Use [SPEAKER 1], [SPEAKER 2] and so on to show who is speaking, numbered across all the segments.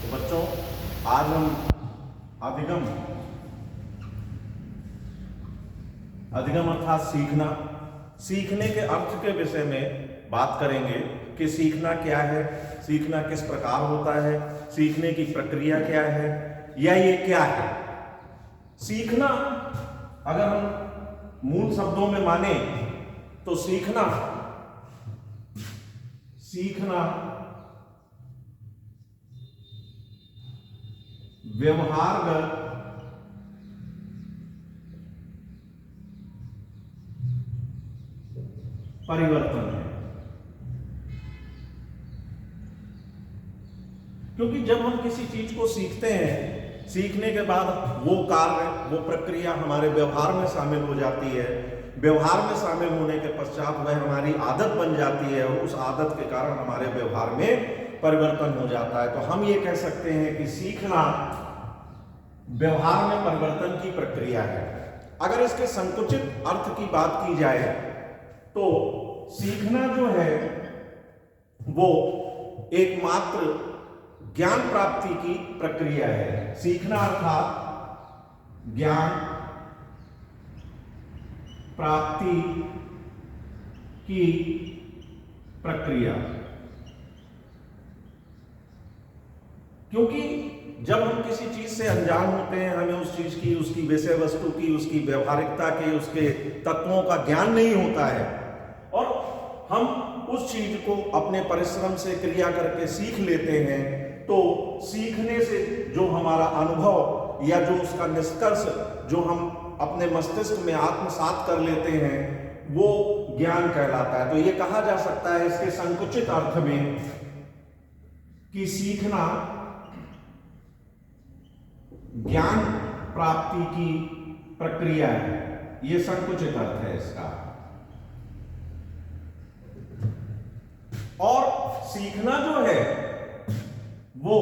[SPEAKER 1] तो बच्चों आज हम अधिगम अर्थात सीखने के अर्थ के विषय में बात करेंगे कि सीखना क्या है, सीखना किस प्रकार होता है, सीखने की प्रक्रिया क्या है या ये क्या है। सीखना अगर हम मूल शब्दों में माने तो सीखना व्यवहारगत परिवर्तन है। क्योंकि जब हम किसी चीज को सीखते हैं, सीखने के बाद वो कार्य, वो प्रक्रिया हमारे व्यवहार में शामिल हो जाती है। व्यवहार में शामिल होने के पश्चात वह हमारी आदत बन जाती है और उस आदत के कारण हमारे व्यवहार में परिवर्तन हो जाता है। तो हम ये कह सकते हैं कि सीखना व्यवहार में परिवर्तन की प्रक्रिया है। अगर इसके संकुचित अर्थ की बात की जाए तो सीखना जो है वो एकमात्र ज्ञान प्राप्ति की प्रक्रिया है। सीखना अर्थात ज्ञान प्राप्ति की प्रक्रिया। क्योंकि जब हम किसी चीज से अनजान होते हैं, हमें उस चीज की, उसकी विषय वस्तु की, उसकी व्यवहारिकता के, उसके तत्वों का ज्ञान नहीं होता है और हम उस चीज को अपने परिश्रम से क्रिया करके सीख लेते हैं, तो सीखने से जो हमारा अनुभव या जो उसका निष्कर्ष जो हम अपने मस्तिष्क में आत्मसात कर लेते हैं वो ज्ञान कहलाता है। तो ये कहा जा सकता है इसके संकुचित अर्थ में कि सीखना ज्ञान प्राप्ति की प्रक्रिया है। ये संकुचित अर्थ है इसका। और सीखना जो है वो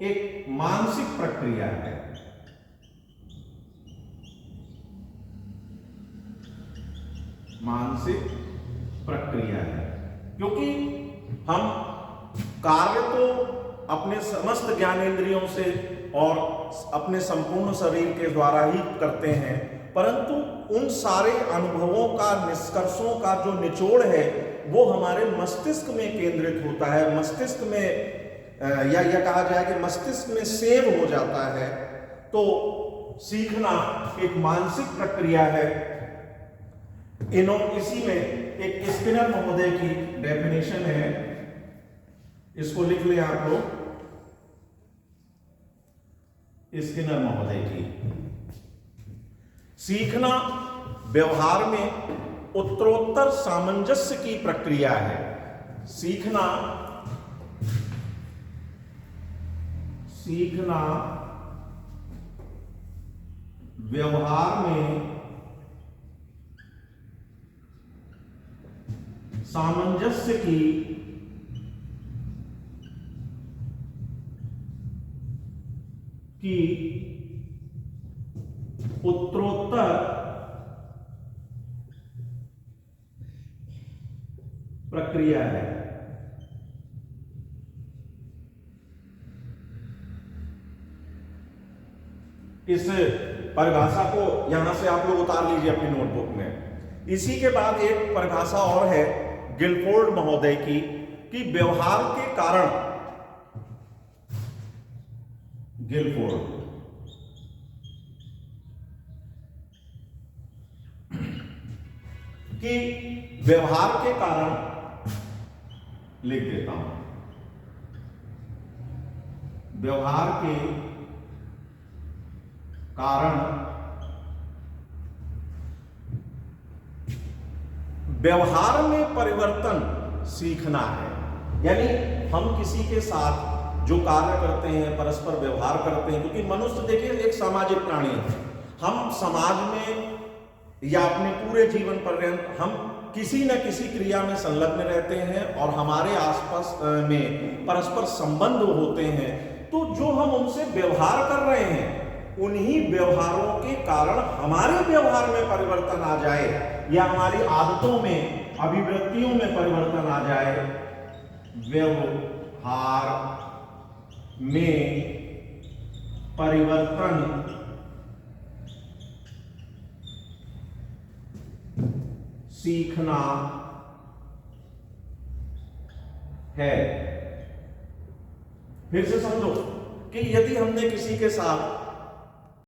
[SPEAKER 1] एक मानसिक प्रक्रिया है। मानसिक प्रक्रिया है क्योंकि हम कार्य तो अपने समस्त ज्ञानेंद्रियों से और अपने संपूर्ण शरीर के द्वारा ही करते हैं, परंतु उन सारे अनुभवों का, निष्कर्षों का जो निचोड़ है वो हमारे मस्तिष्क में केंद्रित होता है। मस्तिष्क में या कहा जाए कि मस्तिष्क में सेव हो जाता है। तो सीखना एक मानसिक प्रक्रिया है। इसी में एक स्किनर महोदय की डेफिनेशन है, इसको लिख लें आप लोग, स्किनर महोदय की। सीखना व्यवहार में उत्तरोत्तर सामंजस्य की प्रक्रिया है। सीखना व्यवहार में सामंजस्य की उत्तरोत्तर प्रक्रिया है। इस परिभाषा को यहां से आप लोग उतार लीजिए अपनी नोटबुक में। इसी के बाद एक परिभाषा और है गिलफोर्ड महोदय की कि व्यवहार के कारण, गिलफोर्ड कि व्यवहार के कारण, लिख देता हूं, व्यवहार के कारण व्यवहार में परिवर्तन सीखना है। यानी हम किसी के साथ जो कार्य करते हैं, परस्पर व्यवहार करते हैं, क्योंकि मनुष्य देखिए एक सामाजिक प्राणी है। हम समाज में या अपने पूरे जीवन पर्यंत हम किसी न किसी क्रिया में संलग्न रहते हैं और हमारे आसपास में परस्पर संबंध होते हैं। तो जो हम उनसे व्यवहार कर रहे हैं, उन्हीं व्यवहारों के कारण हमारे व्यवहार में परिवर्तन आ जाए या हमारी आदतों में, अभिवृत्तियों में परिवर्तन आ जाए, व्यवहार में परिवर्तन सीखना है। फिर से समझो कि यदि हमने किसी के साथ